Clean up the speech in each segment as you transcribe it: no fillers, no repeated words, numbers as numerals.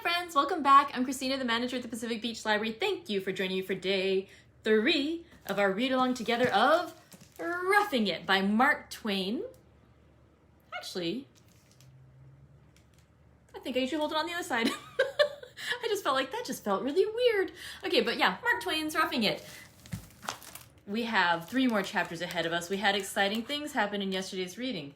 Hi friends, welcome back. I'm Christina, the manager at the Pacific Beach Library. Thank you for joining me for day 3 of our read-along together of Roughing It by Mark Twain. Actually, I think I usually hold it on the other side. I just felt like that just felt really weird. Okay, but yeah, Mark Twain's Roughing It. We have 3 more chapters ahead of us. We had exciting things happen in yesterday's reading.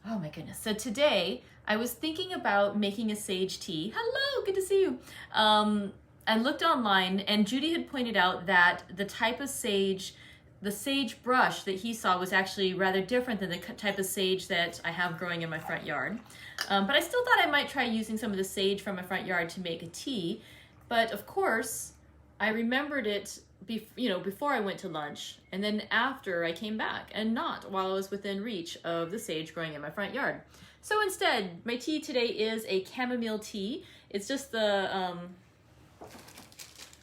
Oh my goodness. So today I was thinking about making a sage tea. Hello, good to see you. I looked online and Judy had pointed out that the type of sage, the sage brush that he saw was actually rather different than the type of sage that I have growing in my front yard. But I still thought I might try using some of the sage from my front yard to make a tea. But of course, I remembered it before I went to lunch, and then after I came back, and not while I was within reach of the sage growing in my front yard. So instead, my tea today is a chamomile tea. It's just the,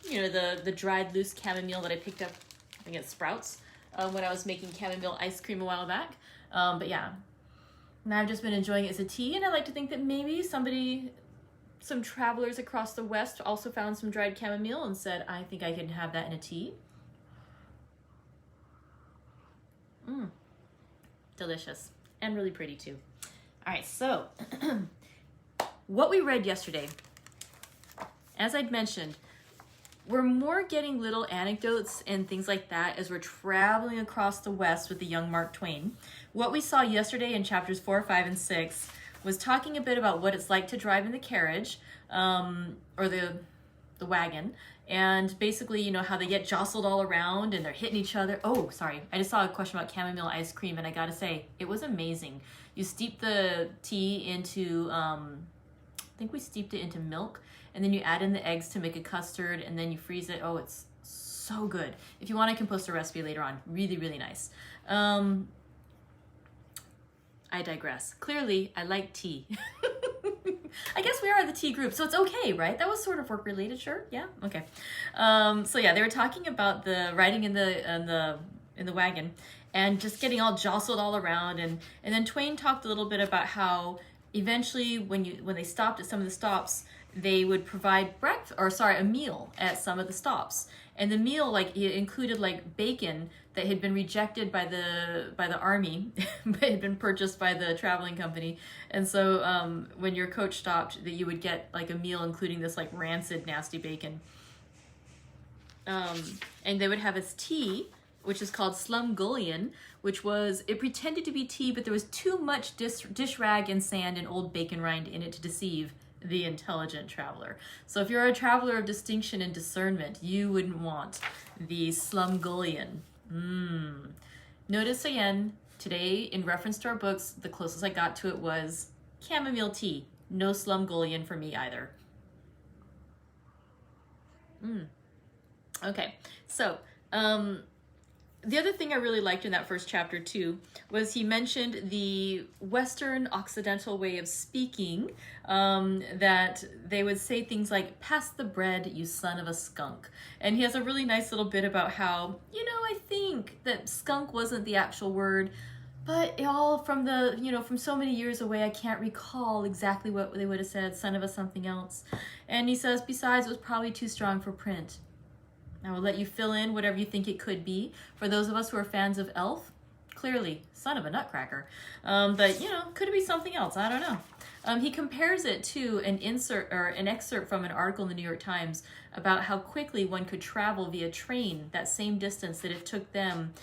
the dried loose chamomile that I picked up, I think at Sprouts, when I was making chamomile ice cream a while back. But yeah, and I've just been enjoying it as a tea, and I like to think that maybe some travelers across the West also found some dried chamomile and said, I think I can have that in a tea. Delicious. And really pretty too. All right, so what we read yesterday, as I'd mentioned, we're more getting little anecdotes and things like that as we're traveling across the West with the young Mark Twain. What we saw yesterday in chapters 4, 5, and 6 was talking a bit about what it's like to drive in the carriage or the wagon, and basically, how they get jostled all around and they're hitting each other. Oh, sorry. I just saw a question about chamomile ice cream, and I gotta say, it was amazing. You steep the tea into, I think we steeped it into milk, and then you add in the eggs to make a custard, and then you freeze it. Oh, it's so good. If you want, I can post a recipe later on. Really, really nice. I digress. Clearly, I like tea. I guess we are the tea group, so it's okay, right? That was sort of work-related, sure? Yeah? Okay. So yeah, they were talking about the riding in the wagon and just getting all jostled all around, and then Twain talked a little bit about how eventually when they stopped at some of the stops, they would provide a meal at some of the stops. And the meal, it included bacon that had been rejected by the army, but had been purchased by the traveling company. And so when your coach stopped, that you would get a meal including this rancid, nasty bacon. And they would have this tea, which is called slumgullion, it pretended to be tea, but there was too much dish rag and sand and old bacon rind in it to deceive the intelligent traveler. So if you're a traveler of distinction and discernment, you wouldn't want the slumgullion. Notice again, today in reference to our books, the closest I got to it was chamomile tea. No slumgullion for me either. Okay, so the other thing I really liked in that first chapter too was he mentioned the Western Occidental way of speaking, that they would say things like, pass the bread, you son of a skunk. And he has a really nice little bit about how, I think that skunk wasn't the actual word, but all from from so many years away, I can't recall exactly what they would have said, son of a something else. And he says, besides, it was probably too strong for print. I will let you fill in whatever you think it could be. For those of us who are fans of Elf, clearly, son of a nutcracker. But, could it be something else? I don't know. He compares it to an excerpt from an article in the New York Times about how quickly one could travel via train that same distance that it took them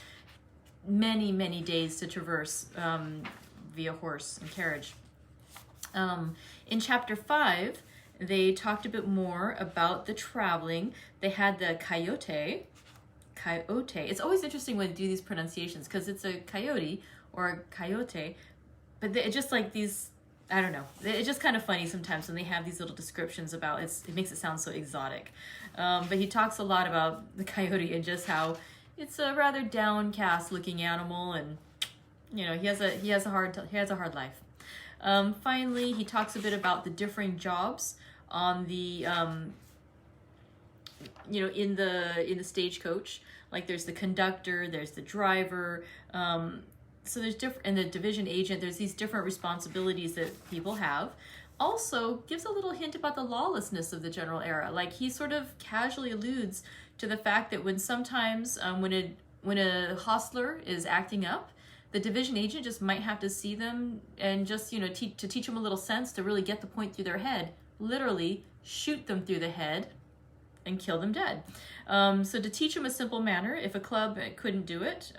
many, many days to traverse via horse and carriage. In chapter 5, they talked a bit more about the traveling. They had the coyote. It's always interesting when they do these pronunciations because it's a coyote or a coyote, but it's just these, I don't know. It's just kind of funny sometimes when they have these little descriptions about it makes it sound so exotic. But he talks a lot about the coyote and just how it's a rather downcast looking animal, and he has a hard life. Finally, he talks a bit about the differing jobs on the in the stagecoach. There's the conductor, there's the driver, so there's and the division agent. There's these different responsibilities that people have. also gives a little hint about the lawlessness of the general era. Like, he sort of casually alludes to the fact that when sometimes when a hostler is acting up, the division agent just might have to see them and just, to teach them a little sense, to really get the point through their head, literally shoot them through the head and kill them dead. So to teach them a simple manner, if a club couldn't do it,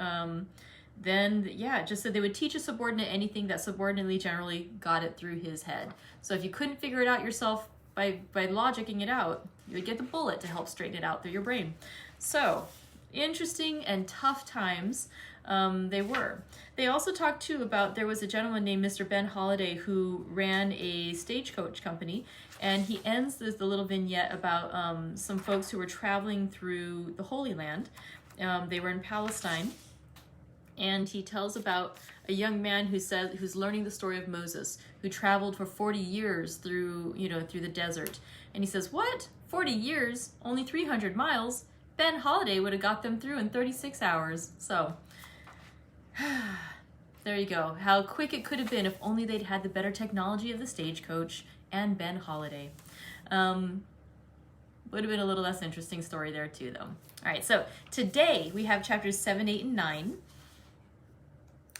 then just so they would teach a subordinate anything that subordinately generally got it through his head. So if you couldn't figure it out yourself by logicking it out, you would get the bullet to help straighten it out through your brain. So interesting and tough times they were. They also talked too about, there was a gentleman named Mr. Ben Holliday who ran a stagecoach company, and he ends the little vignette about some folks who were traveling through the Holy Land. They were in Palestine, and he tells about a young man who's learning the story of Moses, who traveled for 40 years through the desert. And he says, what? 40 years? Only 300 miles? Ben Holliday would have got them through in 36 hours. So, there you go. How quick it could have been if only they'd had the better technology of the stagecoach and Ben Holliday. Would have been a little less interesting story there too, though. All right, so today we have chapters 7, 8, and 9.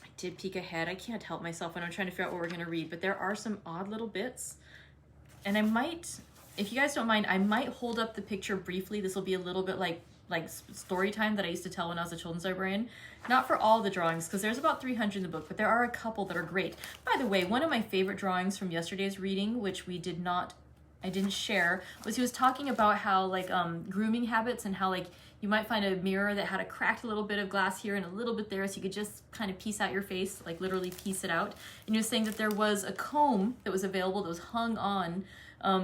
I did peek ahead. I can't help myself when I'm trying to figure out what we're going to read, but there are some odd little bits. And I might, if you guys don't mind, I might hold up the picture briefly. This will be a little bit like story time that I used to tell when I was a children's librarian. Not for all the drawings, because there's about 300 in the book, but there are a couple that are great. By the way, one of my favorite drawings from yesterday's reading, which I didn't share, was he was talking about how grooming habits, and how you might find a mirror that had a cracked little bit of glass here and a little bit there, so you could just kind of piece out your face, literally piece it out. And he was saying that there was a comb that was available that was hung on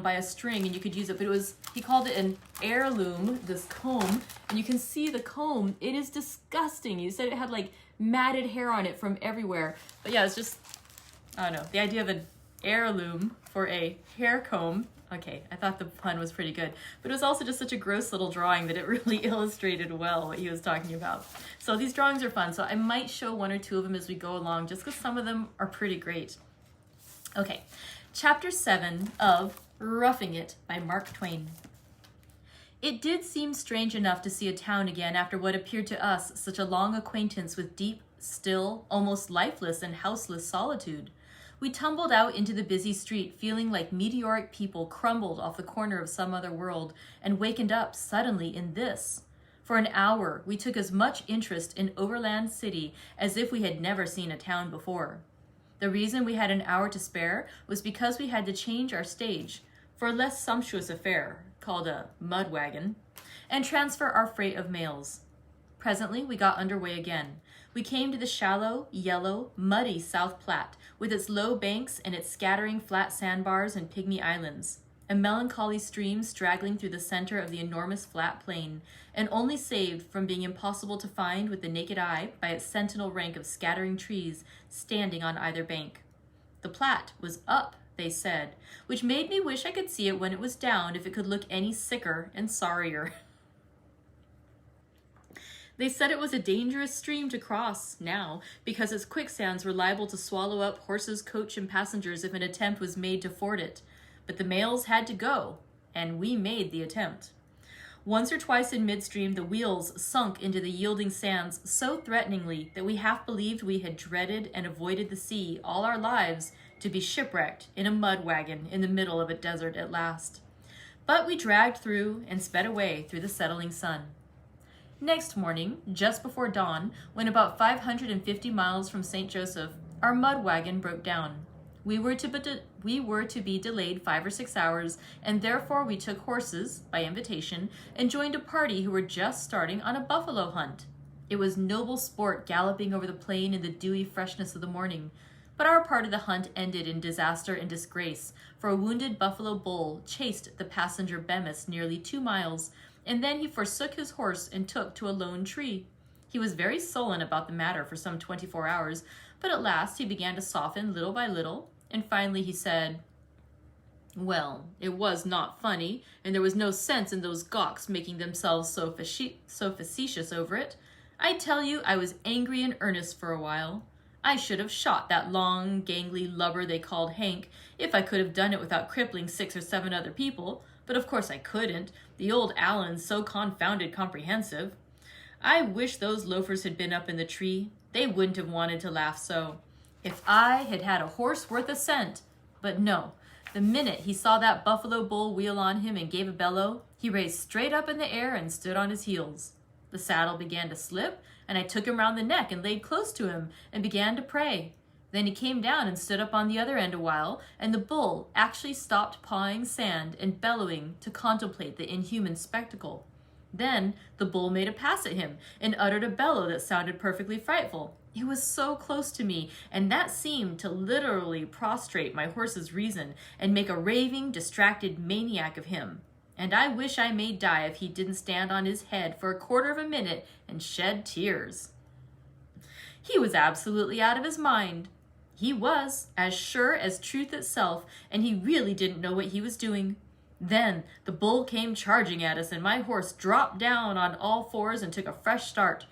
by a string, and you could use it, but he called it an heirloom, this comb, and you can see the comb. It is disgusting. You said it had matted hair on it from everywhere, but yeah, it's just, I don't know, the idea of an heirloom for a hair comb. Okay, I thought the pun was pretty good, but it was also just such a gross little drawing that it really illustrated well what he was talking about. So these drawings are fun, so I might show one or two of them as we go along, just because some of them are pretty great. Okay, chapter 7 of Roughing It by Mark Twain. It did seem strange enough to see a town again after what appeared to us such a long acquaintance with deep, still, almost lifeless and houseless solitude. We tumbled out into the busy street, feeling like meteoric people crumbled off the corner of some other world and wakened up suddenly in this. For an hour, we took as much interest in Overland City as if we had never seen a town before. The reason we had an hour to spare was because we had to change our stage for a less sumptuous affair, called a mud wagon, and transfer our freight of mails. Presently, we got underway again. We came to the shallow, yellow, muddy South Platte, with its low banks and its scattering flat sandbars and pygmy islands, a melancholy stream straggling through the center of the enormous flat plain, and only saved from being impossible to find with the naked eye by its sentinel rank of scattering trees standing on either bank. The Platte was up, they said, which made me wish I could see it when it was down, if it could look any sicker and sorrier. They said it was a dangerous stream to cross now, because its quicksands were liable to swallow up horses, coach, and passengers if an attempt was made to ford it. But the mails had to go, and we made the attempt. Once or twice in midstream, the wheels sunk into the yielding sands so threateningly that we half believed we had dreaded and avoided the sea all our lives, to be shipwrecked in a mud wagon in the middle of a desert at last. But we dragged through and sped away through the settling sun. Next morning, just before dawn, when about 550 miles from St. Joseph, our mud wagon broke down. We were to be delayed 5 or 6 hours, and therefore we took horses, by invitation, and joined a party who were just starting on a buffalo hunt. It was noble sport galloping over the plain in the dewy freshness of the morning, but our part of the hunt ended in disaster and disgrace, for a wounded buffalo bull chased the passenger Bemis nearly 2 miles, and then he forsook his horse and took to a lone tree. He was very sullen about the matter for some 24 hours, but at last he began to soften little by little, and finally he said, "Well, it was not funny, and there was no sense in those gawks making themselves so facetious over it. I tell you, I was angry in earnest for a while. I should have shot that long, gangly lubber they called Hank, if I could have done it without crippling 6 or 7 other people, but of course I couldn't. The old Allen's so confounded comprehensive. I wish those loafers had been up in the tree. They wouldn't have wanted to laugh so. If I had had a horse worth a cent. But no, the minute he saw that buffalo bull wheel on him and gave a bellow, he raised straight up in the air and stood on his heels. The saddle began to slip, and I took him round the neck and laid close to him and began to pray. Then he came down and stood up on the other end a while, and the bull actually stopped pawing sand and bellowing to contemplate the inhuman spectacle. Then the bull made a pass at him and uttered a bellow that sounded perfectly frightful. It was so close to me, and that seemed to literally prostrate my horse's reason and make a raving, distracted maniac of him. And I wish I may die if he didn't stand on his head for a quarter of a minute and shed tears. He was absolutely out of his mind. He was, as sure as truth itself, and he really didn't know what he was doing. Then the bull came charging at us, and my horse dropped down on all fours and took a fresh start.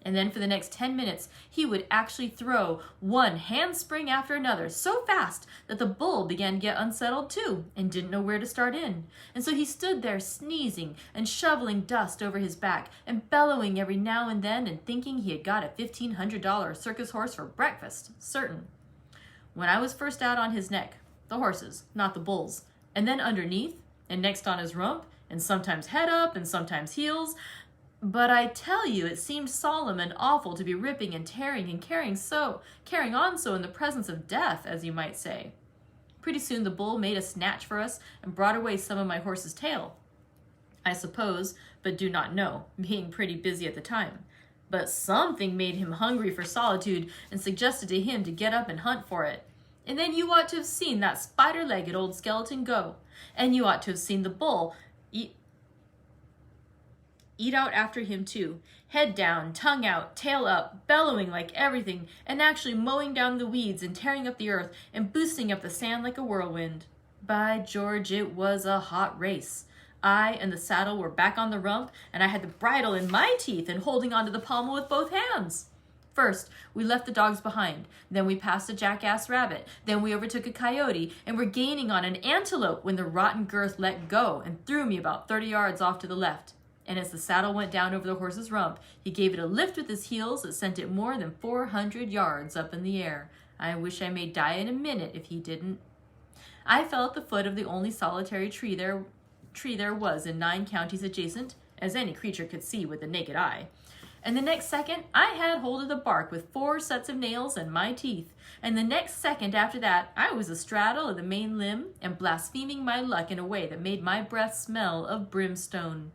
And then for the next 10 minutes, he would actually throw one handspring after another so fast that the bull began to get unsettled too and didn't know where to start in. And so he stood there sneezing and shoveling dust over his back and bellowing every now and then and thinking he had got a $1,500 circus horse for breakfast, certain. When I was first out on his neck, the horse's, not the bull's, and then underneath and next on his rump and sometimes head up and sometimes heels, but I tell you, it seemed solemn and awful to be ripping and tearing and carrying on so in the presence of death, as you might say. Pretty soon the bull made a snatch for us and brought away some of my horse's tail. I suppose, but do not know, being pretty busy at the time. But something made him hungry for solitude and suggested to him to get up and hunt for it. And then you ought to have seen that spider-legged old skeleton go. And you ought to have seen the bull eat out after him too, head down, tongue out, tail up, bellowing like everything, and actually mowing down the weeds and tearing up the earth and boosting up the sand like a whirlwind. By George, it was a hot race. I and the saddle were back on the rump, and I had the bridle in my teeth and holding onto the pommel with both hands. First, we left the dogs behind. Then we passed a jackass rabbit. Then we overtook a coyote and were gaining on an antelope when the rotten girth let go and threw me about 30 yards off to the left. And as the saddle went down over the horse's rump, he gave it a lift with his heels that sent it more than 400 yards up in the air. I wish I may die in a minute if he didn't. I fell at the foot of the only solitary tree there was in 9 counties adjacent, as any creature could see with the naked eye. And the next second, I had hold of the bark with 4 sets of nails and my teeth. And the next second after that, I was astraddle of the main limb and blaspheming my luck in a way that made my breath smell of brimstone.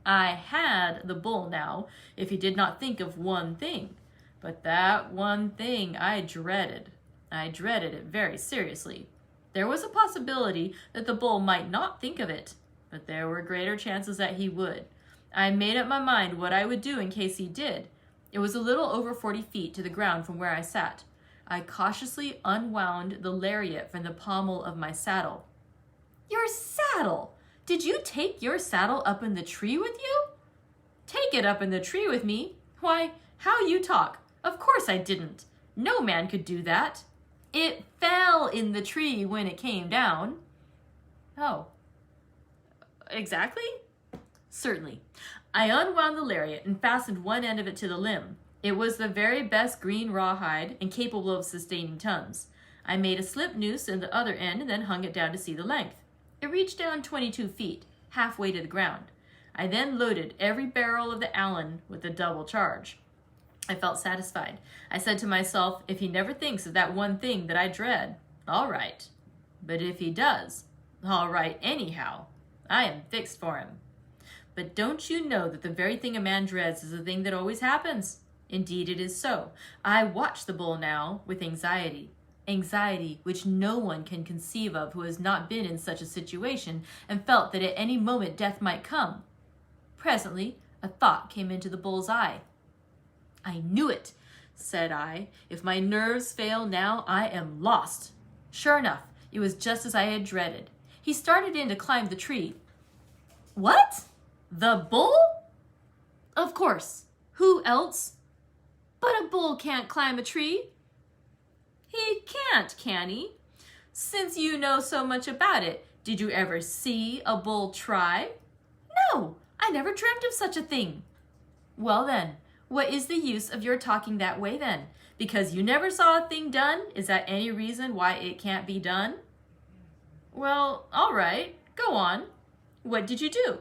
I had the bull now, if he did not think of one thing. But that one thing I dreaded. I dreaded it very seriously. There was a possibility that the bull might not think of it, but there were greater chances that he would. I made up my mind what I would do in case he did. It was a little over 40 feet to the ground from where I sat. I cautiously unwound the lariat from the pommel of my saddle. Your saddle! Did you take your saddle up in the tree with you? Take it up in the tree with me? Why, how you talk. Of course I didn't. No man could do that. It fell in the tree when it came down. Oh. Exactly? Certainly. I unwound the lariat and fastened one end of it to the limb. It was the very best green rawhide and capable of sustaining tons. I made a slip noose in the other end and then hung it down to see the length. It reached down 22 feet, halfway to the ground. I then loaded every barrel of the Allen with a double charge. I felt satisfied. I said to myself, if he never thinks of that one thing that I dread, all right. But if he does, all right anyhow. I am fixed for him. But don't you know that the very thing a man dreads is the thing that always happens? Indeed, it is so. I watch the bull now with anxiety. Anxiety which no one can conceive of who has not been in such a situation and felt that at any moment death might come. Presently, a thought came into the bull's eye. I knew it, said I. If my nerves fail now, I am lost. Sure enough, it was just as I had dreaded. He started in to climb the tree. What? The bull? Of course. Who else? But a bull can't climb a tree. He can't, can he? Since you know so much about it, did you ever see a bull try? No, I never dreamt of such a thing. Well then, what is the use of your talking that way then? Because you never saw a thing done, is that any reason why it can't be done? Well, all right, go on. What did you do?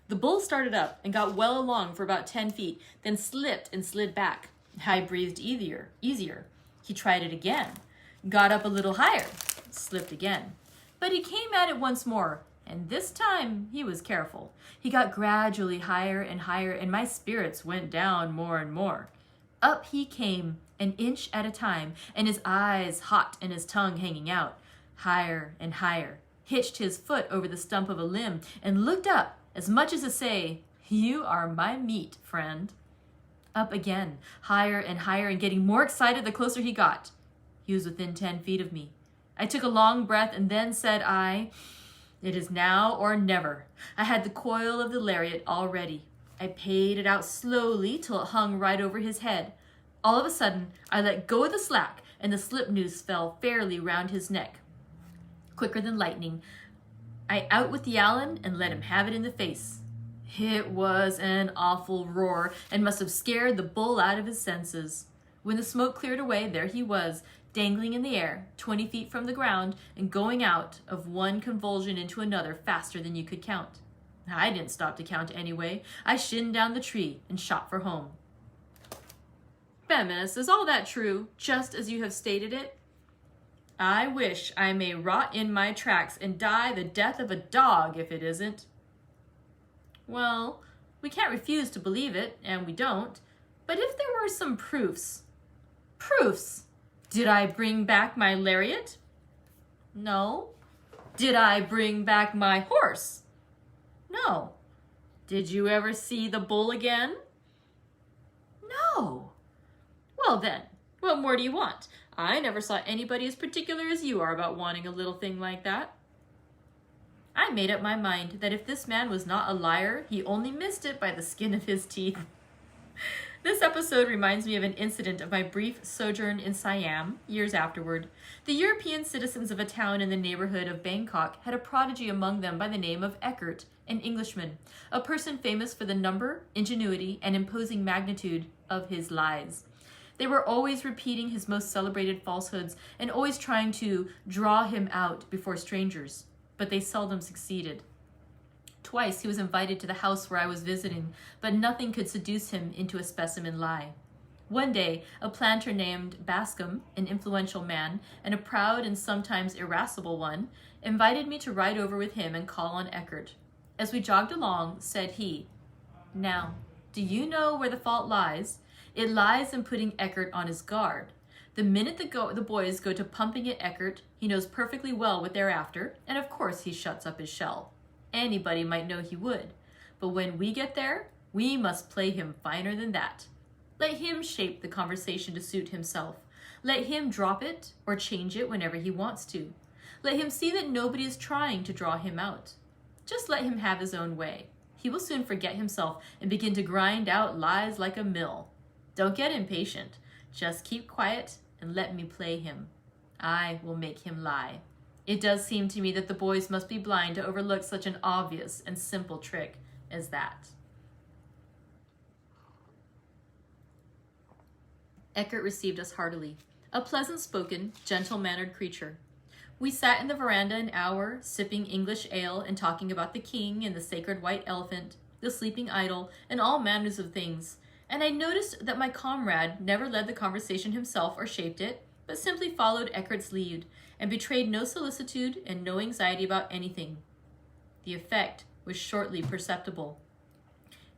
The bull started up and got well along for about 10 feet, then slipped and slid back. I breathed easier. He tried it again, got up a little higher, slipped again. But he came at it once more, and this time he was careful. He got gradually higher and higher, and my spirits went down more and more. Up he came, an inch at a time, and his eyes hot and his tongue hanging out. Higher and higher, hitched his foot over the stump of a limb, and looked up, as much as to say, "You are my meat, friend." Up again, higher and higher, and getting more excited the closer he got. He was within 10 feet of me. I took a long breath, and then said I, "It is now or never." I had the coil of the lariat all ready. I paid it out slowly till it hung right over his head. All of a sudden, I let go of the slack, and the slip noose fell fairly round his neck. Quicker than lightning, I out with the Allen and let him have it in the face. It was an awful roar, and must have scared the bull out of his senses. When the smoke cleared away, there he was, dangling in the air, 20 feet from the ground, and going out of one convulsion into another faster than you could count. I didn't stop to count anyway. I shinned down the tree and shot for home. Bemis, is all that true, just as you have stated it? I wish I may rot in my tracks and die the death of a dog if it isn't. Well, we can't refuse to believe it, and we don't. But if there were some proofs... Proofs? Did I bring back my lariat? No. Did I bring back my horse? No. Did you ever see the bull again? No. Well then, what more do you want? I never saw anybody as particular as you are about wanting a little thing like that. I made up my mind that if this man was not a liar, he only missed it by the skin of his teeth. This episode reminds me of an incident of my brief sojourn in Siam years afterward. The European citizens of a town in the neighborhood of Bangkok had a prodigy among them by the name of Eckert, an Englishman, a person famous for the number, ingenuity, and imposing magnitude of his lies. They were always repeating his most celebrated falsehoods and always trying to draw him out before strangers, but they seldom succeeded. Twice he was invited to the house where I was visiting, but nothing could seduce him into a specimen lie. One day, a planter named Bascom, an influential man, and a proud and sometimes irascible one, invited me to ride over with him and call on Eckert. As we jogged along, said he, "Now, do you know where the fault lies? It lies in putting Eckert on his guard. The minute the boys go to pumping at Eckert, he knows perfectly well what they're after, and of course he shuts up his shell. Anybody might know he would. But when we get there, we must play him finer than that. Let him shape the conversation to suit himself. Let him drop it or change it whenever he wants to. Let him see that nobody is trying to draw him out. Just let him have his own way. He will soon forget himself and begin to grind out lies like a mill. Don't get impatient. Just keep quiet and let me play him. I will make him lie. It does seem to me that the boys must be blind to overlook such an obvious and simple trick as that." Eckert received us heartily, a pleasant-spoken, gentle-mannered creature. We sat in the veranda an hour, sipping English ale and talking about the king and the sacred white elephant, the sleeping idol, and all manners of things, and I noticed that my comrade never led the conversation himself or shaped it, but simply followed Eckert's lead, and betrayed no solicitude and no anxiety about anything. The effect was shortly perceptible.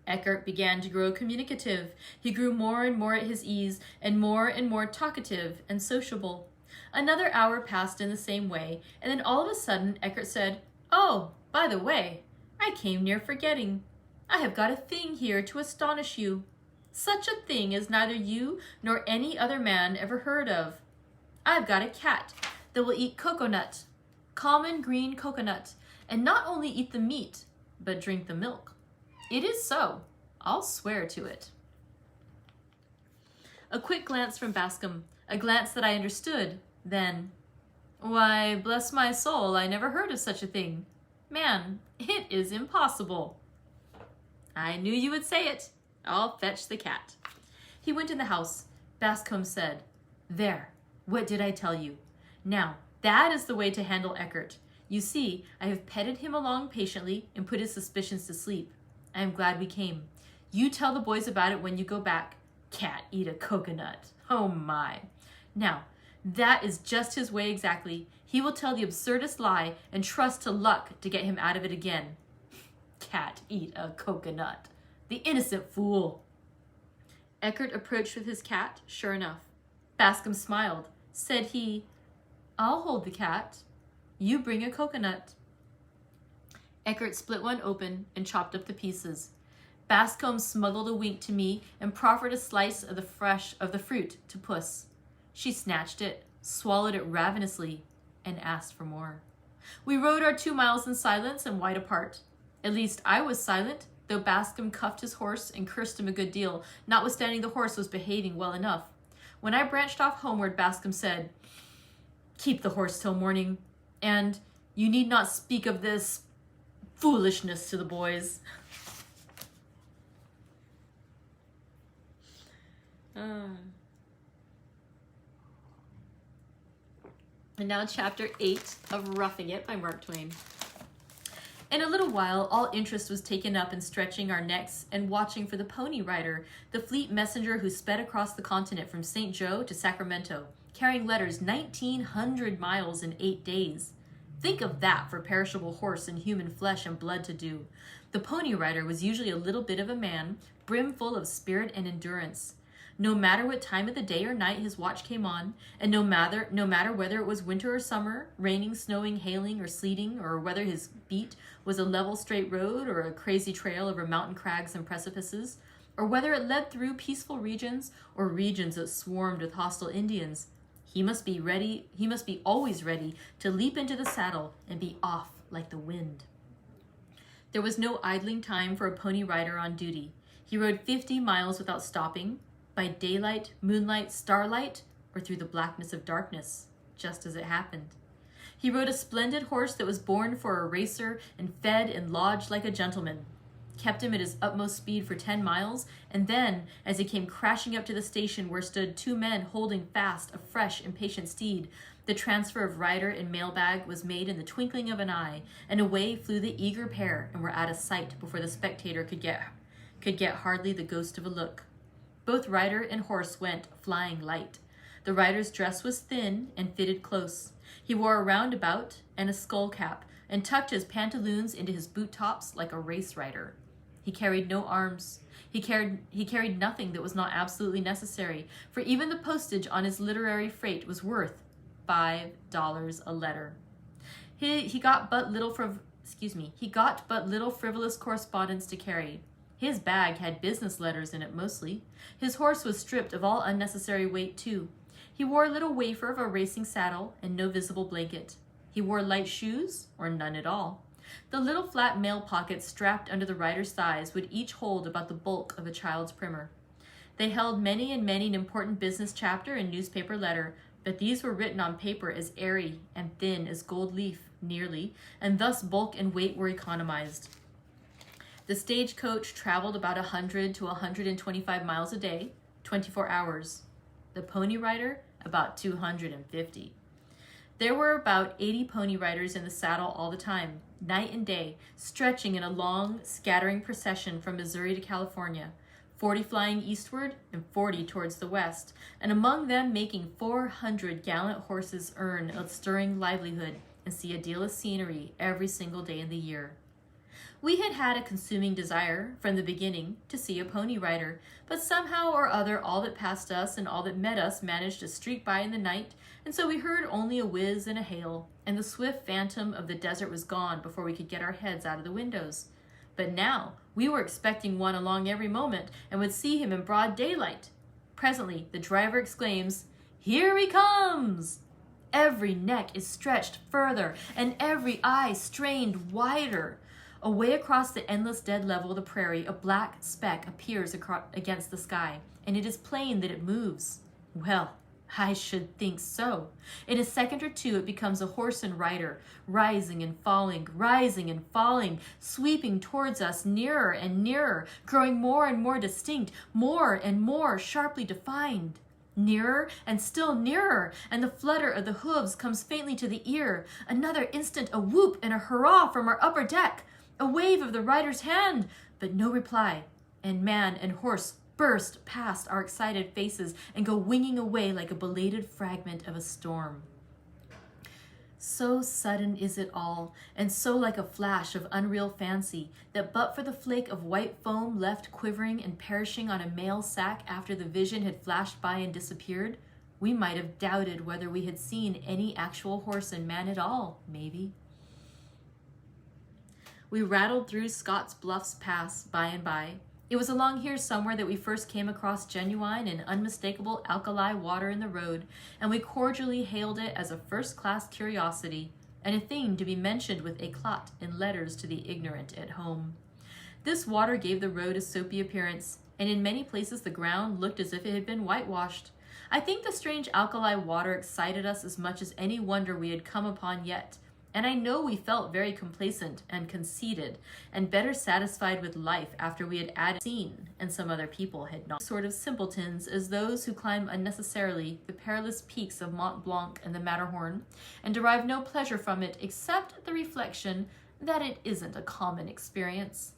Eckert began to grow communicative. He grew more and more at his ease, and more talkative and sociable. Another hour passed in the same way, and then all of a sudden Eckert said, "Oh, by the way, I came near forgetting. I have got a thing here to astonish you. Such a thing as neither you nor any other man ever heard of. I've got a cat that will eat coconut, common green coconut, and not only eat the meat, but drink the milk. It is so. I'll swear to it. A quick glance from Bascom, a glance that I understood, then, why, bless my soul, I never heard of such a thing. Man, it is impossible. I knew you would say it. I'll fetch the cat. He went in the house. Bascom said, There, what did I tell you? Now, that is the way to handle Eckert. You see, I have petted him along patiently and put his suspicions to sleep. I am glad we came. You tell the boys about it when you go back. Cat eat a coconut. Oh my. Now, that is just his way exactly. He will tell the absurdest lie and trust to luck to get him out of it again. Cat eat a coconut. The innocent fool. Eckert approached with his cat, sure enough. Bascom smiled. Said he, I'll hold the cat. You bring a coconut. Eckert split one open and chopped up the pieces. Bascom smuggled a wink to me and proffered a slice of the fruit to Puss. She snatched it, swallowed it ravenously, and asked for more. We rode our 2 miles in silence and wide apart. At least I was silent, though Bascom cuffed his horse and cursed him a good deal, notwithstanding the horse was behaving well enough. When I branched off homeward, Bascom said, Keep the horse till morning, and you need not speak of this foolishness to the boys. And now chapter 8 of Roughing It by Mark Twain. In a little while, all interest was taken up in stretching our necks and watching for the Pony Rider, the fleet messenger who sped across the continent from St. Joe to Sacramento, carrying letters 1,900 miles in 8 days. Think of that for perishable horse and human flesh and blood to do. The Pony Rider was usually a little bit of a man, brimful of spirit and endurance. No matter what time of the day or night his watch came on, and no matter whether it was winter or summer, raining, snowing, hailing, or sleeting, or whether his beat was a level straight road or a crazy trail over mountain crags and precipices, or whether it led through peaceful regions or regions that swarmed with hostile Indians, he must be always ready to leap into the saddle and be off like the wind. There was no idling time for a pony rider on duty. He rode 50 miles without stopping, by daylight, moonlight, starlight, or through the blackness of darkness, just as it happened. He rode a splendid horse that was born for a racer and fed and lodged like a gentleman, kept him at his utmost speed for 10 miles, and then, as he came crashing up to the station where stood 2 men holding fast a fresh, impatient steed, the transfer of rider and mailbag was made in the twinkling of an eye, and away flew the eager pair and were out of sight before the spectator could get hardly the ghost of a look. Both rider and horse went flying light. The rider's dress was thin and fitted close. He wore a roundabout and a skull cap, and tucked his pantaloons into his boot tops like a race rider. He carried no arms. He carried nothing that was not absolutely necessary, for even the postage on his literary freight was worth $5 a letter. He got but little frivolous correspondence to carry. His bag had business letters in it mostly. His horse was stripped of all unnecessary weight, too. He wore a little wafer of a racing saddle and no visible blanket. He wore light shoes, or none at all. The little flat mail pockets strapped under the rider's thighs would each hold about the bulk of a child's primer. They held many and many an important business chapter and newspaper letter, but these were written on paper as airy and thin as gold leaf, nearly, and thus bulk and weight were economized. The stagecoach traveled about 100 to 125 miles a day, 24 hours. The Pony Rider, about 250. There were about 80 pony riders in the saddle all the time, night and day, stretching in a long, scattering procession from Missouri to California, 40 flying eastward and 40 towards the west, and among them making 400 gallant horses earn a stirring livelihood and see a deal of scenery every single day in the year. We had had a consuming desire, from the beginning, to see a pony rider, but somehow or other all that passed us and all that met us managed to streak by in the night, and so we heard only a whiz and a hail, and the swift phantom of the desert was gone before we could get our heads out of the windows. But now we were expecting one along every moment, and would see him in broad daylight. Presently the driver exclaims, "Here he comes!" Every neck is stretched further, and every eye strained wider. Away across the endless dead level of the prairie, a black speck appears against the sky, and it is plain that it moves. Well, I should think so. In a second or two, it becomes a horse and rider, rising and falling, sweeping towards us nearer and nearer, growing more and more distinct, more and more sharply defined. Nearer and still nearer, and the flutter of the hooves comes faintly to the ear. Another instant, a whoop and a hurrah from our upper deck, a wave of the rider's hand, but no reply, and man and horse burst past our excited faces and go winging away like a belated fragment of a storm. So sudden is it all, and so like a flash of unreal fancy, that but for the flake of white foam left quivering and perishing on a mail sack after the vision had flashed by and disappeared, we might have doubted whether we had seen any actual horse and man at all, maybe. We rattled through Scott's Bluffs Pass by and by. It was along here somewhere that we first came across genuine and unmistakable alkali water in the road, and we cordially hailed it as a first-class curiosity, and a thing to be mentioned with éclat in letters to the ignorant at home. This water gave the road a soapy appearance, and in many places the ground looked as if it had been whitewashed. I think the strange alkali water excited us as much as any wonder we had come upon yet, and I know we felt very complacent and conceited, and better satisfied with life after we had added seen, and some other people had not. Sort of simpletons as those who climb unnecessarily the perilous peaks of Mont Blanc and the Matterhorn, and derive no pleasure from it except the reflection that it isn't a common experience.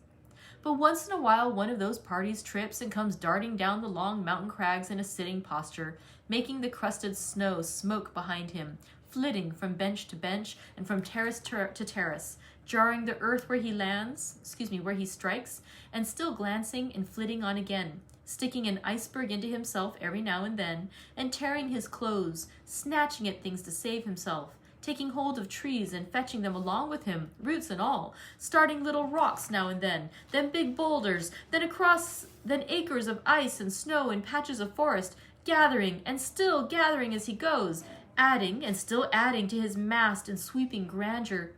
But once in a while one of those parties trips and comes darting down the long mountain crags in a sitting posture, making the crusted snow smoke behind him, flitting from bench to bench and from terrace to terrace, jarring the earth where he strikes, and still glancing and flitting on again, sticking an iceberg into himself every now and then, and tearing his clothes, snatching at things to save himself, taking hold of trees and fetching them along with him, roots and all, starting little rocks now and then big boulders, then acres of ice and snow and patches of forest, gathering and still gathering as he goes, adding and still adding to his massed and sweeping grandeur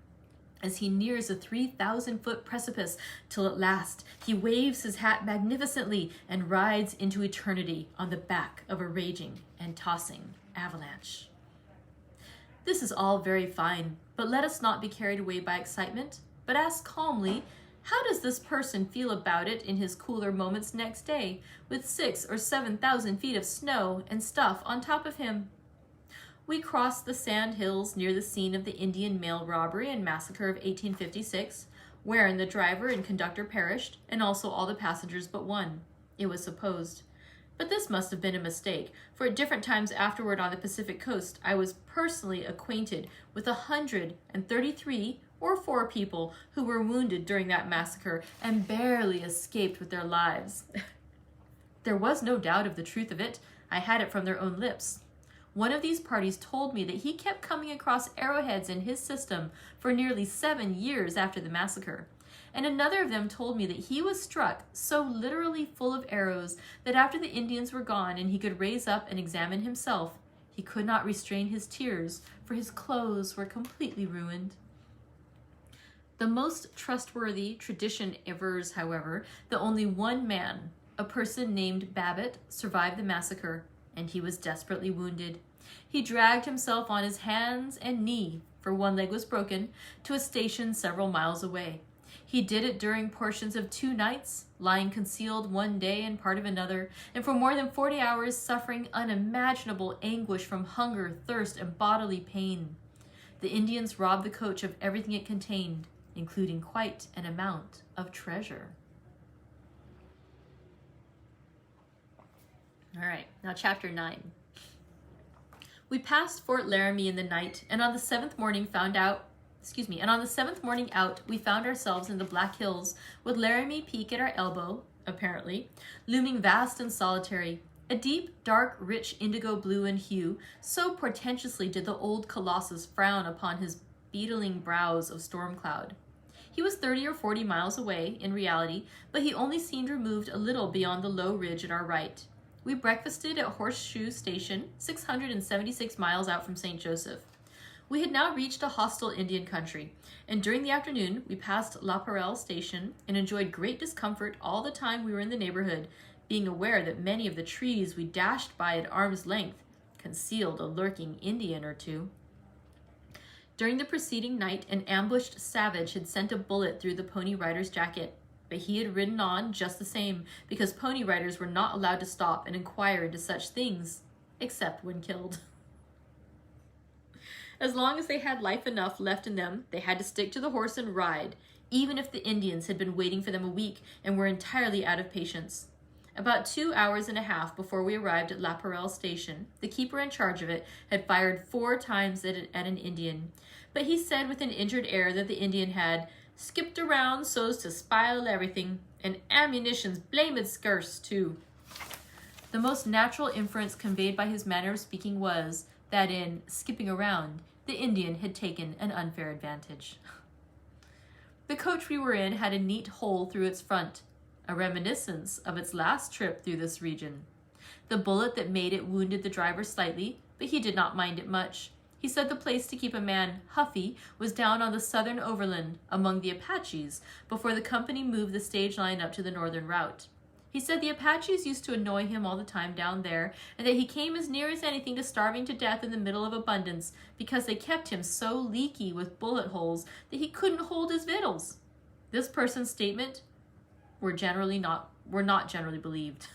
as he nears a 3,000-foot precipice, till at last he waves his hat magnificently and rides into eternity on the back of a raging and tossing avalanche. This is all very fine, but let us not be carried away by excitement, but ask calmly, how does this person feel about it in his cooler moments next day, with 6,000 or 7,000 feet of snow and stuff on top of him? We crossed the sand hills near the scene of the Indian mail robbery and massacre of 1856, wherein the driver and conductor perished, and also all the passengers but one, it was supposed. But this must have been a mistake, for at different times afterward on the Pacific coast, I was personally acquainted with 133 or 4 people who were wounded during that massacre and barely escaped with their lives. There was no doubt of the truth of it. I had it from their own lips. One of these parties told me that he kept coming across arrowheads in his system for nearly 7 years after the massacre. And another of them told me that he was struck so literally full of arrows that after the Indians were gone and he could raise up and examine himself, he could not restrain his tears, for his clothes were completely ruined. The most trustworthy tradition avers, however, that only one man, a person named Babbitt, survived the massacre, and he was desperately wounded. He dragged himself on his hands and knee, for one leg was broken, to a station several miles away. He did it during portions of 2 nights, lying concealed one day and part of another, and for more than 40 hours suffering unimaginable anguish from hunger, thirst, and bodily pain. The Indians robbed the coach of everything it contained, including quite an amount of treasure. All right, now chapter 9. We passed Fort Laramie in the night, and on the 7th morning out, we found ourselves in the Black Hills, with Laramie Peak at our elbow, apparently, looming vast and solitary, a deep, dark, rich indigo blue in hue, so portentously did the old colossus frown upon his beetling brows of storm cloud. He was 30 or 40 miles away, in reality, but he only seemed removed a little beyond the low ridge at our right. We breakfasted at Horseshoe Station, 676 miles out from St. Joseph. We had now reached a hostile Indian country, and during the afternoon we passed La Parelle station and enjoyed great discomfort all the time we were in the neighborhood, being aware that many of the trees we dashed by at arm's length concealed a lurking Indian or two. During the preceding night, an ambushed savage had sent a bullet through the Pony Rider's jacket, but he had ridden on just the same, because Pony Riders were not allowed to stop and inquire into such things, except when killed. As long as they had life enough left in them, they had to stick to the horse and ride, even if the Indians had been waiting for them a week and were entirely out of patience. About 2 hours and a half before we arrived at La Parelle station, the keeper in charge of it had fired 4 times at an Indian, but he said with an injured air that the Indian had skipped around so's to spile everything, and ammunition's blamed scarce, too. The most natural inference conveyed by his manner of speaking was that in skipping around, the Indian had taken an unfair advantage. The coach we were in had a neat hole through its front, a reminiscence of its last trip through this region. The bullet that made it wounded the driver slightly, but he did not mind it much. He said the place to keep a man huffy was down on the southern overland among the Apaches before the company moved the stage line up to the northern route. He said the Apaches used to annoy him all the time down there, and that he came as near as anything to starving to death in the middle of abundance because they kept him so leaky with bullet holes that he couldn't hold his victuals. This person's statement were not generally believed.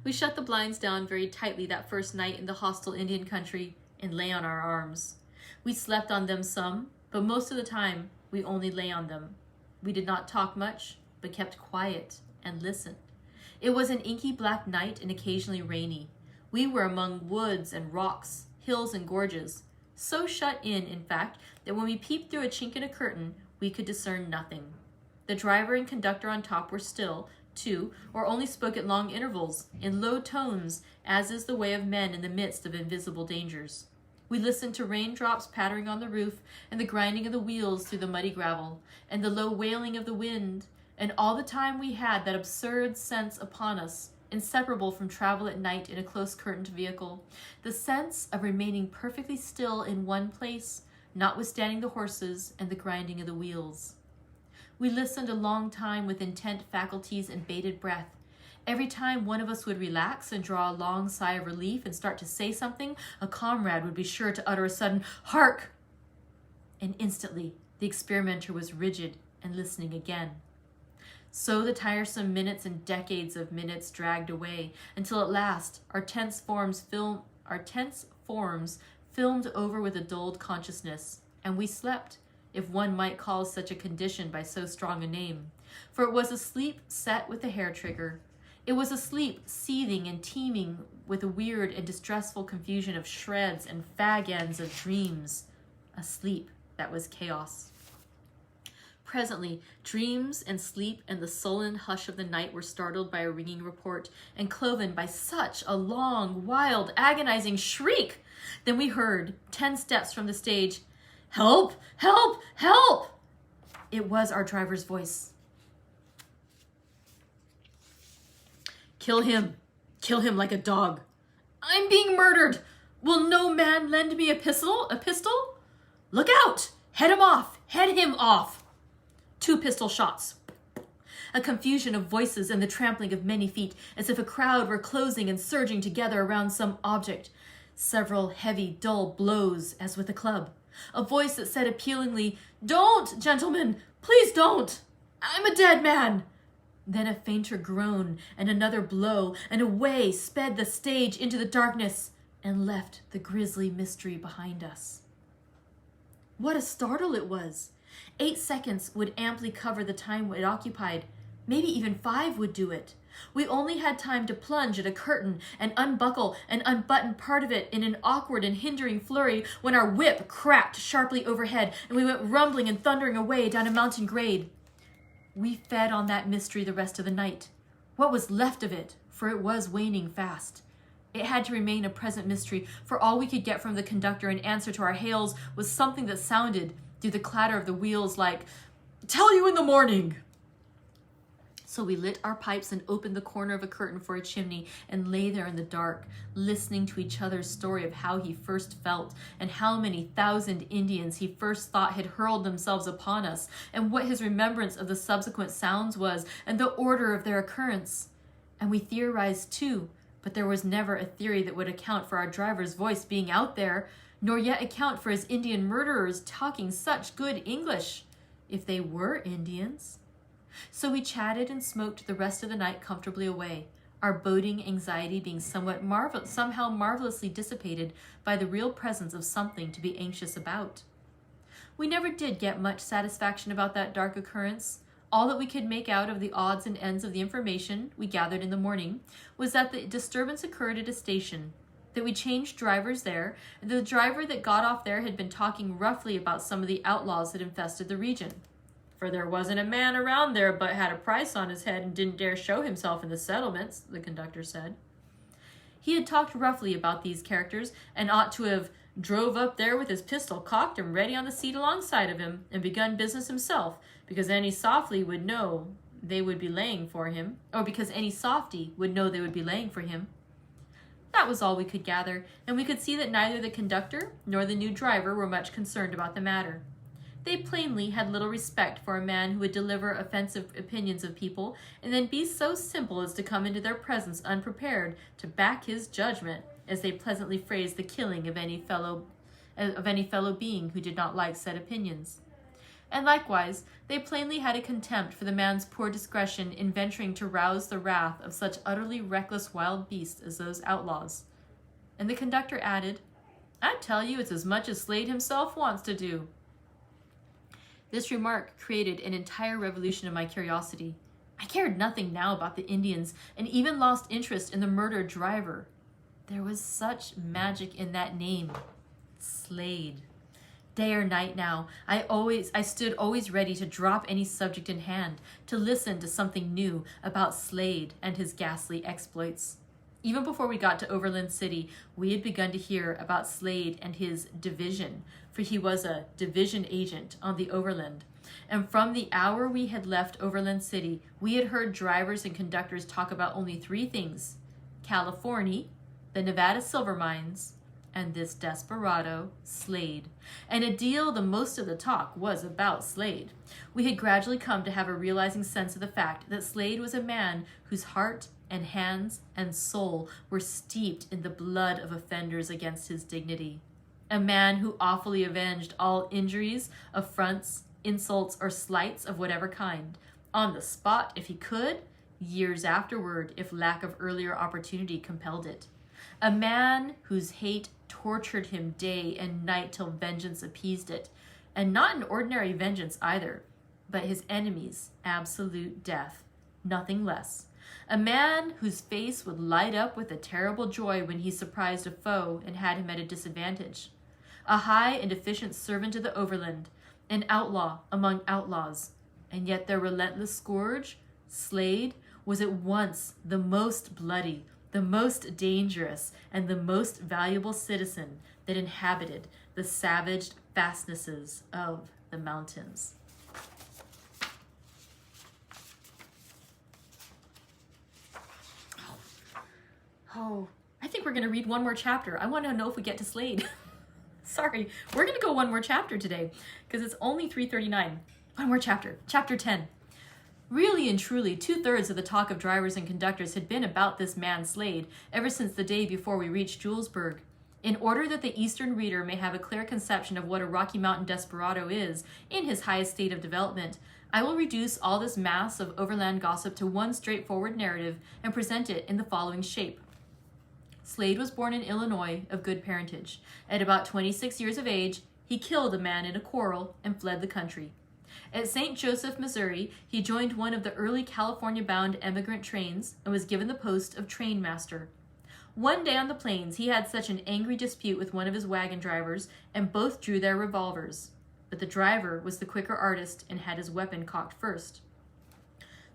We shut the blinds down very tightly that first night in the hostile Indian country and lay on our arms. We slept on them some, but most of the time we only lay on them. We did not talk much, but kept quiet and listened. It was an inky black night and occasionally rainy. We were among woods and rocks, hills and gorges, so shut in fact, that when we peeped through a chink in a curtain, we could discern nothing. The driver and conductor on top were still, too, or only spoke at long intervals, in low tones, as is the way of men in the midst of invisible dangers. We listened to raindrops pattering on the roof, and the grinding of the wheels through the muddy gravel, and the low wailing of the wind, and all the time we had that absurd sense upon us, inseparable from travel at night in a close-curtained vehicle, the sense of remaining perfectly still in one place, notwithstanding the horses and the grinding of the wheels. We listened a long time with intent faculties and bated breath. Every time one of us would relax and draw a long sigh of relief and start to say something, a comrade would be sure to utter a sudden "Hark!" And instantly the experimenter was rigid and listening again. So the tiresome minutes and decades of minutes dragged away, until at last our tense forms filmed over with a dulled consciousness, and we slept, if one might call such a condition by so strong a name, for it was a sleep set with the hair trigger. It was a sleep seething and teeming with a weird and distressful confusion of shreds and fag ends of dreams, a sleep that was chaos. Presently, dreams and sleep and the sullen hush of the night were startled by a ringing report and cloven by such a long, wild, agonizing shriek. Then we heard, 10 steps from the stage, "Help! Help! Help!" It was our driver's voice. "Kill him! Kill him like a dog! I'm being murdered! Will no man lend me a pistol? Look out! Head him off! Head him off!" 2 pistol shots. A confusion of voices and the trampling of many feet, as if a crowd were closing and surging together around some object. Several heavy, dull blows, as with a club. A voice that said appealingly, "Don't, gentlemen! Please don't! I'm a dead man!" Then a fainter groan and another blow, and away sped the stage into the darkness and left the grisly mystery behind us. What a startle it was! 8 seconds would amply cover the time it occupied. Maybe even 5 would do it. We only had time to plunge at a curtain and unbuckle and unbutton part of it in an awkward and hindering flurry when our whip cracked sharply overhead and we went rumbling and thundering away down a mountain grade. We fed on that mystery the rest of the night. What was left of it, for it was waning fast. It had to remain a present mystery, for all we could get from the conductor in answer to our hails was something that sounded, through the clatter of the wheels, like, "Tell you in the morning." So we lit our pipes and opened the corner of a curtain for a chimney and lay there in the dark, listening to each other's story of how he first felt and how many thousand Indians he first thought had hurled themselves upon us and what his remembrance of the subsequent sounds was and the order of their occurrence. And we theorized too, but there was never a theory that would account for our driver's voice being out there, nor yet account for his Indian murderers talking such good English, if they were Indians. So we chatted and smoked the rest of the night comfortably away, our boding anxiety being somehow marvelously dissipated by the real presence of something to be anxious about. We never did get much satisfaction about that dark occurrence. All that we could make out of the odds and ends of the information we gathered in the morning was that the disturbance occurred at a station, that we changed drivers there, and the driver that got off there had been talking roughly about some of the outlaws that infested the region. For there wasn't a man around there but had a price on his head and didn't dare show himself in the settlements, the conductor said. He had talked roughly about these characters and ought to have drove up there with his pistol cocked and ready on the seat alongside of him and begun business himself, because any softy would know they would be laying for him, or because any softy would know they would be laying for him. That was all we could gather, and we could see that neither the conductor nor the new driver were much concerned about the matter. They plainly had little respect for a man who would deliver offensive opinions of people and then be so simple as to come into their presence unprepared to back his judgment, as they pleasantly phrased the killing of any fellow being who did not like said opinions. And likewise, they plainly had a contempt for the man's poor discretion in venturing to rouse the wrath of such utterly reckless wild beasts as those outlaws. And the conductor added, "I tell you, it's as much as Slade himself wants to do." This remark created an entire revolution of my curiosity. I cared nothing now about the Indians and even lost interest in the murdered driver. There was such magic in that name, Slade. Day or night now, I stood always ready to drop any subject in hand, to listen to something new about Slade and his ghastly exploits. Even before we got to Overland City, we had begun to hear about Slade and his division, for he was a division agent on the Overland. And from the hour we had left Overland City, we had heard drivers and conductors talk about only three things: California, the Nevada silver mines, and this desperado, Slade. And a deal the most of the talk was about Slade. We had gradually come to have a realizing sense of the fact that Slade was a man whose heart and hands and soul were steeped in the blood of offenders against his dignity. A man who awfully avenged all injuries, affronts, insults, or slights of whatever kind, on the spot if he could, years afterward if lack of earlier opportunity compelled it. A man whose hate tortured him day and night till vengeance appeased it, and not an ordinary vengeance either, but his enemy's absolute death, nothing less. A man whose face would light up with a terrible joy when he surprised a foe and had him at a disadvantage. A high and efficient servant of the Overland, an outlaw among outlaws, and yet their relentless scourge, Slade, was at once the most bloody, the most dangerous, and the most valuable citizen that inhabited the savage fastnesses of the mountains. Oh, I think we're going to read one more chapter. I want to know if we get to Slade. Sorry, we're going to go one more chapter today because it's only 3:39. One more chapter, chapter 10. Really and truly, 2/3 of the talk of drivers and conductors had been about this man Slade ever since the day before we reached Julesburg. In order that the Eastern reader may have a clear conception of what a Rocky Mountain desperado is in his highest state of development, I will reduce all this mass of overland gossip to one straightforward narrative and present it in the following shape. Slade was born in Illinois of good parentage. At about 26 years of age, he killed a man in a quarrel and fled the country. At St. Joseph, Missouri, he joined one of the early California-bound emigrant trains and was given the post of train master. One day on the plains, he had such an angry dispute with one of his wagon drivers, and both drew their revolvers. But the driver was the quicker artist and had his weapon cocked first.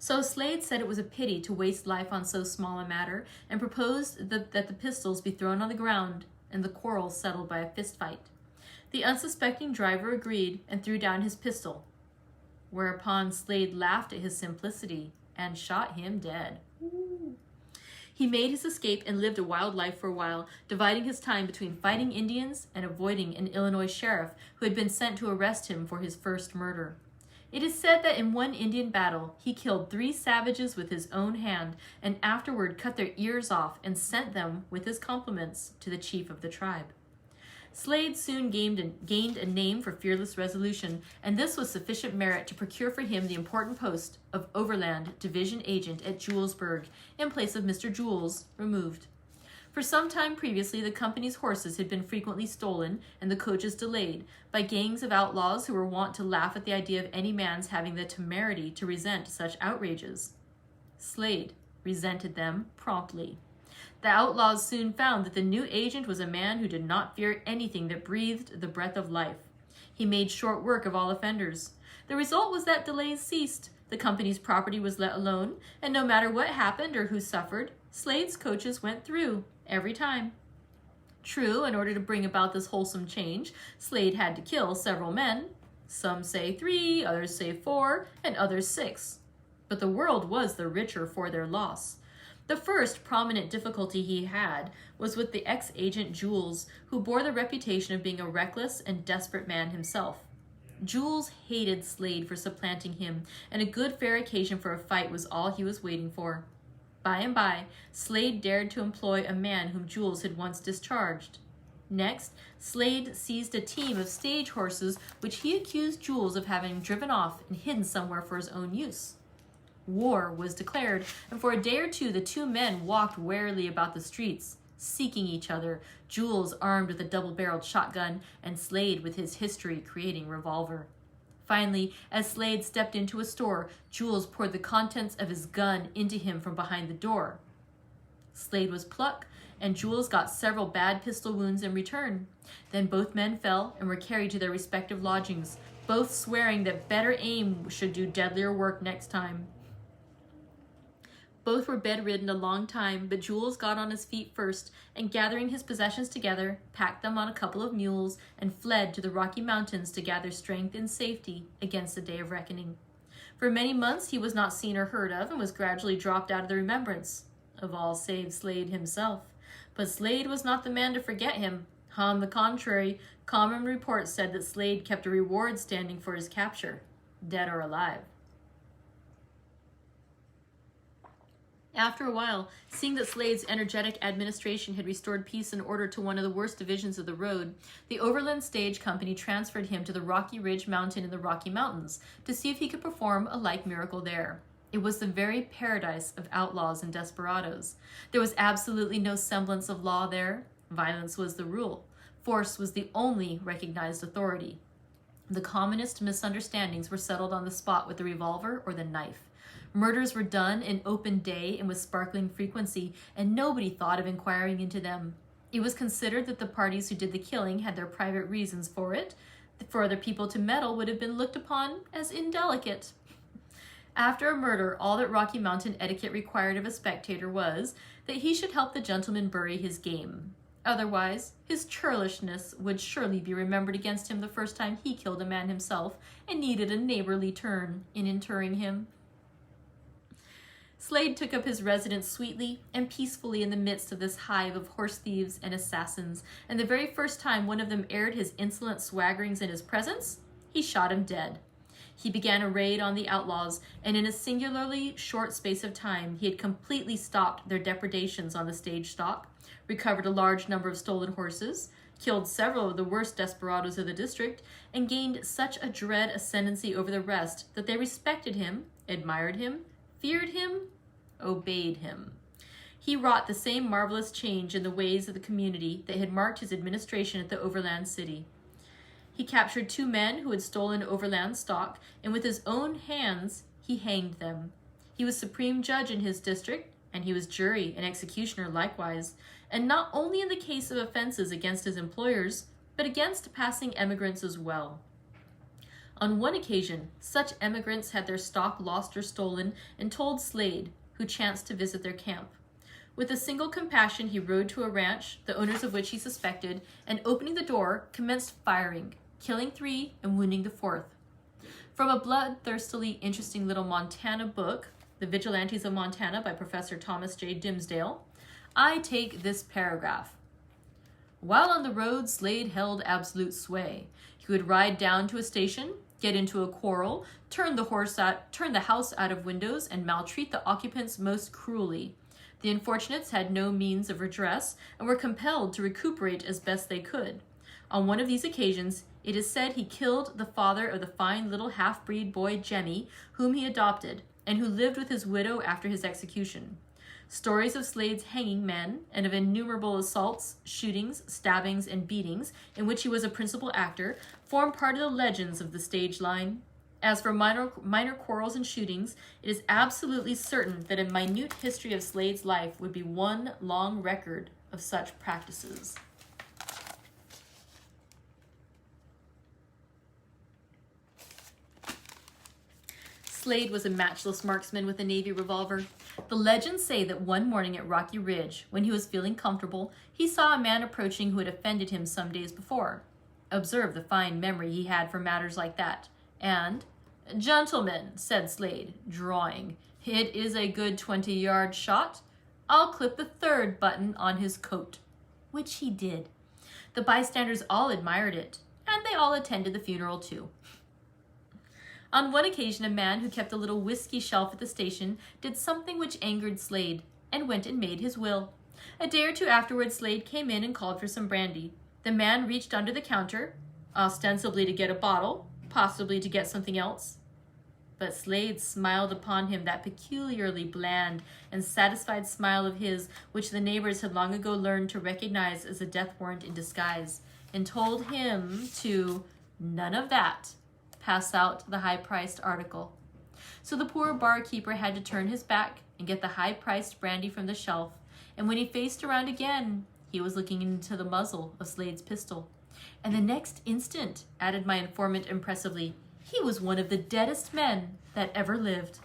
So Slade said it was a pity to waste life on so small a matter, and proposed that the pistols be thrown on the ground and the quarrel settled by a fist fight. The unsuspecting driver agreed and threw down his pistol, whereupon Slade laughed at his simplicity and shot him dead. He made his escape and lived a wild life for a while, dividing his time between fighting Indians and avoiding an Illinois sheriff who had been sent to arrest him for his first murder. It is said that in one Indian battle, he killed 3 savages with his own hand and afterward cut their ears off and sent them, with his compliments, to the chief of the tribe. Slade soon gained a name for fearless resolution, and this was sufficient merit to procure for him the important post of Overland Division Agent at Julesburg, in place of Mr. Jules, removed. For some time previously, the company's horses had been frequently stolen and the coaches delayed by gangs of outlaws who were wont to laugh at the idea of any man's having the temerity to resent such outrages. Slade resented them promptly. The outlaws soon found that the new agent was a man who did not fear anything that breathed the breath of life. He made short work of all offenders. The result was that delays ceased, the company's property was let alone, and no matter what happened or who suffered, Slade's coaches went through, every time. True, in order to bring about this wholesome change, Slade had to kill several men. Some say 3, others say 4, and others 6. But the world was the richer for their loss. The first prominent difficulty he had was with the ex-agent Jules, who bore the reputation of being a reckless and desperate man himself. Jules hated Slade for supplanting him, and a good fair occasion for a fight was all he was waiting for. By and by, Slade dared to employ a man whom Jules had once discharged. Next, Slade seized a team of stage horses which he accused Jules of having driven off and hidden somewhere for his own use. War was declared, and for a day or two the 2 men walked warily about the streets, seeking each other, Jules armed with a double-barreled shotgun, and Slade with his history-creating revolver. Finally, as Slade stepped into a store, Jules poured the contents of his gun into him from behind the door. Slade was plucked, and Jules got several bad pistol wounds in return. Then both men fell and were carried to their respective lodgings, both swearing that better aim should do deadlier work next time. Both were bedridden a long time, but Jules got on his feet first, and gathering his possessions together, packed them on a couple of mules, and fled to the Rocky Mountains to gather strength and safety against the day of reckoning. For many months he was not seen or heard of, and was gradually dropped out of the remembrance of all save Slade himself. But Slade was not the man to forget him. On the contrary, common reports said that Slade kept a reward standing for his capture, dead or alive. After a while, seeing that Slade's energetic administration had restored peace and order to one of the worst divisions of the road, the Overland Stage Company transferred him to the Rocky Ridge Mountain in the Rocky Mountains to see if he could perform a like miracle there. It was the very paradise of outlaws and desperados. There was absolutely no semblance of law there. Violence was the rule. Force was the only recognized authority. The commonest misunderstandings were settled on the spot with the revolver or the knife. Murders were done in open day and with sparkling frequency, and nobody thought of inquiring into them. It was considered that the parties who did the killing had their private reasons for it. For other people to meddle would have been looked upon as indelicate. After a murder, all that Rocky Mountain etiquette required of a spectator was that he should help the gentleman bury his game. Otherwise, his churlishness would surely be remembered against him the first time he killed a man himself and needed a neighborly turn in interring him. Slade took up his residence sweetly and peacefully in the midst of this hive of horse thieves and assassins, and the very first time one of them aired his insolent swaggerings in his presence, he shot him dead. He began a raid on the outlaws, and in a singularly short space of time, he had completely stopped their depredations on the stage stock, recovered a large number of stolen horses, killed several of the worst desperados of the district, and gained such a dread ascendancy over the rest that they respected him, admired him, feared him, obeyed him. He wrought the same marvelous change in the ways of the community that had marked his administration at the Overland City. He captured 2 men who had stolen overland stock, and with his own hands he hanged them. He was supreme judge in his district, and he was jury and executioner likewise, and not only in the case of offenses against his employers, but against passing emigrants as well. On one occasion, such emigrants had their stock lost or stolen and told Slade, who chanced to visit their camp. With a single compassion, he rode to a ranch, the owners of which he suspected, and opening the door, commenced firing, killing 3 and wounding the 4th. From a bloodthirstily interesting little Montana book, The Vigilantes of Montana by Professor Thomas J. Dimsdale, I take this paragraph. While on the road, Slade held absolute sway. He would ride down to a station, get into a quarrel, turn the house out of windows, and maltreat the occupants most cruelly. The unfortunates had no means of redress and were compelled to recuperate as best they could. On one of these occasions, it is said he killed the father of the fine little half-breed boy Jemmy, whom he adopted, and who lived with his widow after his execution. Stories of Slade's hanging men and of innumerable assaults, shootings, stabbings, and beatings, in which he was a principal actor, form part of the legends of the stage line. As for minor quarrels and shootings, it is absolutely certain that a minute history of Slade's life would be one long record of such practices. Slade was a matchless marksman with a Navy revolver. The legends say that one morning at Rocky Ridge, when he was feeling comfortable, he saw a man approaching who had offended him some days before. Observe the fine memory he had for matters like that. And, "Gentlemen," said Slade, drawing, "it is a good 20-yard shot. I'll clip the third button on his coat," which he did. The bystanders all admired it, and they all attended the funeral too. On one occasion, a man who kept a little whiskey shelf at the station did something which angered Slade, and went and made his will. A day or two afterwards, Slade came in and called for some brandy. The man reached under the counter, ostensibly to get a bottle, possibly to get something else. But Slade smiled upon him that peculiarly bland and satisfied smile of his, which the neighbors had long ago learned to recognize as a death warrant in disguise, and told him to, none of that, pass out the high-priced article. So the poor barkeeper had to turn his back and get the high-priced brandy from the shelf, and when he faced around again, he was looking into the muzzle of Slade's pistol. And the next instant, added my informant impressively, he was one of the deadest men that ever lived.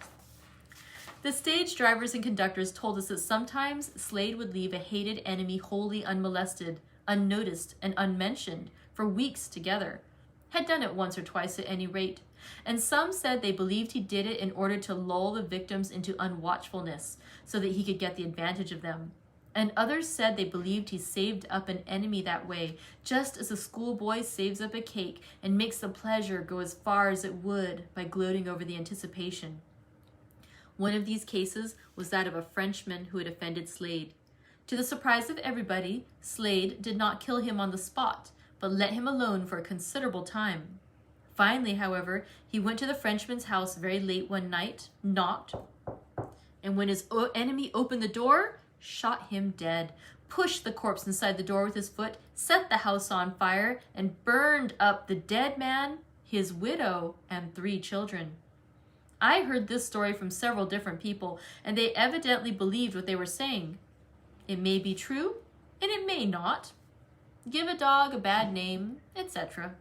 The stage drivers and conductors told us that sometimes Slade would leave a hated enemy wholly unmolested, unnoticed, and unmentioned for weeks together. Had done it once or twice at any rate, and some said they believed he did it in order to lull the victims into unwatchfulness so that he could get the advantage of them. And others said they believed he saved up an enemy that way, just as a schoolboy saves up a cake and makes the pleasure go as far as it would by gloating over the anticipation. One of these cases was that of a Frenchman who had offended Slade. To the surprise of everybody, Slade did not kill him on the spot, but let him alone for a considerable time. Finally, however, he went to the Frenchman's house very late one night, knocked, and when his enemy opened the door, shot him dead, pushed the corpse inside the door with his foot, set the house on fire, and burned up the dead man, his widow, and 3 children. I heard this story from several different people, and they evidently believed what they were saying. It may be true, and it may not. Give a dog a bad name, etc.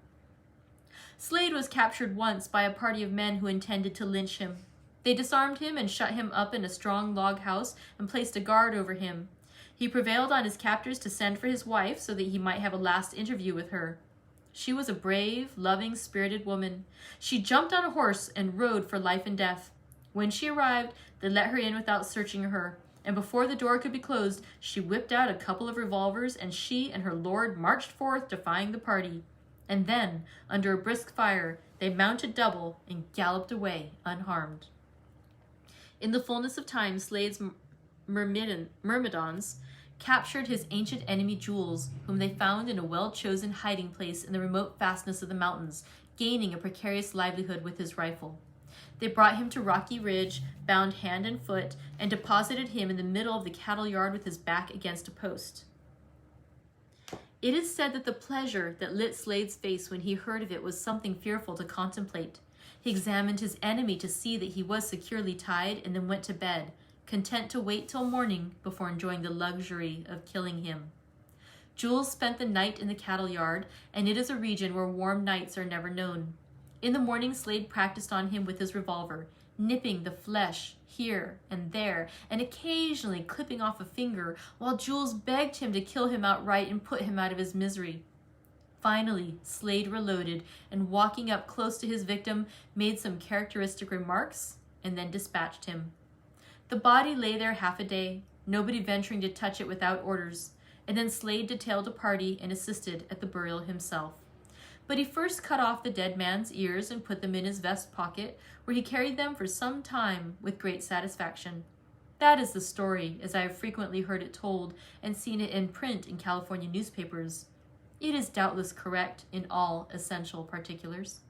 Slade was captured once by a party of men who intended to lynch him. They disarmed him and shut him up in a strong log house and placed a guard over him. He prevailed on his captors to send for his wife so that he might have a last interview with her. She was a brave, loving, spirited woman. She jumped on a horse and rode for life and death. When she arrived, they let her in without searching her, and before the door could be closed, she whipped out a couple of revolvers, and she and her lord marched forth defying the party. And then, under a brisk fire, they mounted double and galloped away unharmed. In the fullness of time, Slade's myrmidons captured his ancient enemy Jules, whom they found in a well-chosen hiding place in the remote fastness of the mountains, gaining a precarious livelihood with his rifle. They brought him to Rocky Ridge, bound hand and foot, and deposited him in the middle of the cattle yard with his back against a post. It is said that the pleasure that lit Slade's face when he heard of it was something fearful to contemplate. He examined his enemy to see that he was securely tied, and then went to bed, content to wait till morning before enjoying the luxury of killing him. Jules spent the night in the cattle yard, and it is a region where warm nights are never known. In the morning, Slade practiced on him with his revolver, nipping the flesh here and there, and occasionally clipping off a finger, while Jules begged him to kill him outright and put him out of his misery. Finally, Slade reloaded, and walking up close to his victim, made some characteristic remarks, and then dispatched him. The body lay there half a day, nobody venturing to touch it without orders, and then Slade detailed a party and assisted at the burial himself. But he first cut off the dead man's ears and put them in his vest pocket, where he carried them for some time with great satisfaction. That is the story, as I have frequently heard it told and seen it in print in California newspapers. It is doubtless correct in all essential particulars.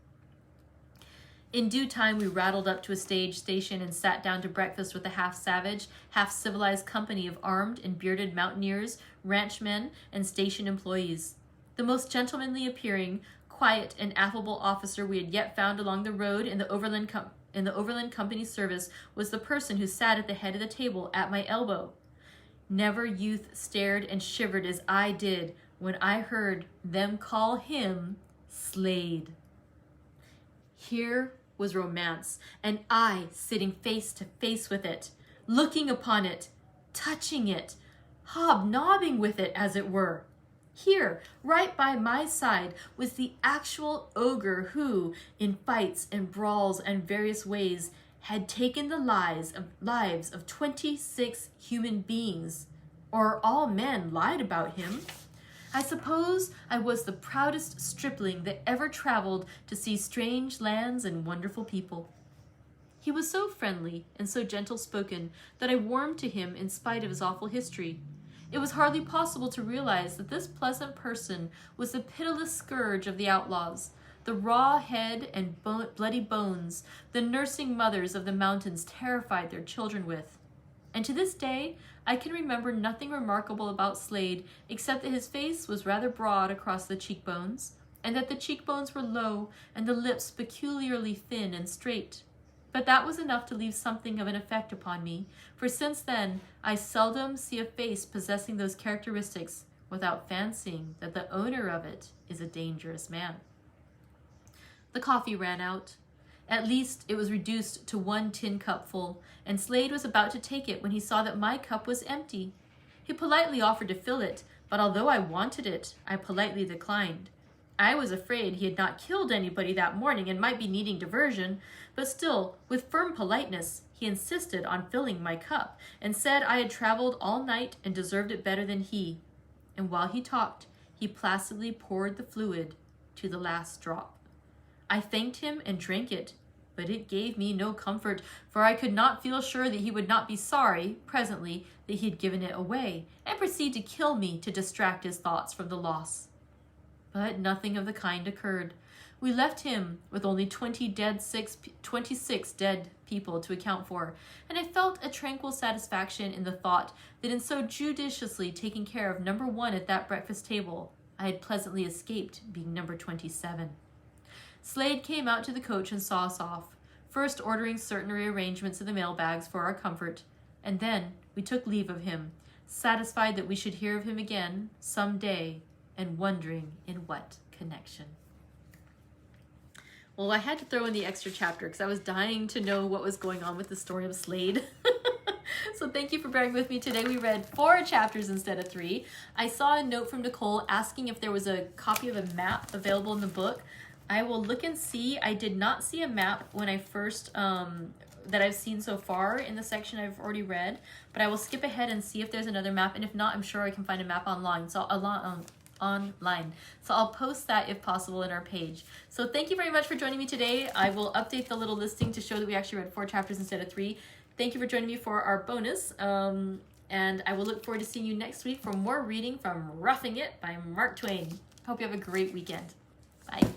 In due time, we rattled up to a stage station and sat down to breakfast with a half-savage, half-civilized company of armed and bearded mountaineers, ranchmen, and station employees. The most gentlemanly appearing, quiet, and affable officer we had yet found along the road in the Overland Company service was the person who sat at the head of the table at my elbow. Never youth stared and shivered as I did when I heard them call him Slade. Here was romance, and I sitting face to face with it, looking upon it, touching it, hobnobbing with it, as it were. Here, right by my side, was the actual ogre who, in fights and brawls and various ways, had taken the lives of 26 human beings. Or all men lied about him. I suppose I was the proudest stripling that ever traveled to see strange lands and wonderful people. He was so friendly and so gentle-spoken that I warmed to him in spite of his awful history. It was hardly possible to realize that this pleasant person was the pitiless scourge of the outlaws, the raw head and bloody bones the nursing mothers of the mountains terrified their children with. And to this day, I can remember nothing remarkable about Slade except that his face was rather broad across the cheekbones, and that the cheekbones were low and the lips peculiarly thin and straight. But that was enough to leave something of an effect upon me, for since then I seldom see a face possessing those characteristics without fancying that the owner of it is a dangerous man. The coffee ran out. At least it was reduced to 1 tin cup full, and Slade was about to take it when he saw that my cup was empty. He politely offered to fill it, but although I wanted it, I politely declined. I was afraid he had not killed anybody that morning and might be needing diversion, but still, with firm politeness, he insisted on filling my cup and said I had traveled all night and deserved it better than he. And while he talked, he placidly poured the fluid to the last drop. I thanked him and drank it, but it gave me no comfort, for I could not feel sure that he would not be sorry, presently, that he had given it away, and proceed to kill me to distract his thoughts from the loss. But nothing of the kind occurred. We left him with only 26 dead people to account for, and I felt a tranquil satisfaction in the thought that in so judiciously taking care of number 1 at that breakfast table, I had pleasantly escaped being number 27. Slade came out to the coach and saw us off, first ordering certain rearrangements of the mailbags for our comfort, and then we took leave of him, satisfied that we should hear of him again some day, and wondering in what connection. Well, I had to throw in the extra chapter because I was dying to know what was going on with the story of Slade. So thank you for bearing with me today. We read 4 chapters instead of 3. I saw a note from Nicole asking if there was a copy of a map available in the book. I will look and see. I did not see a map when I first, that I've seen so far in the section I've already read, but I will skip ahead and see if there's another map, and if not, I'm sure I can find a map online. So I'll post that if possible in our page. So thank you very much for joining me today. I will update the little listing to show that we actually read 4 chapters instead of 3. Thank you for joining me for our bonus, and I will look forward to seeing you next week for more reading from Roughing It by Mark Twain. Hope you have a great weekend. Bye.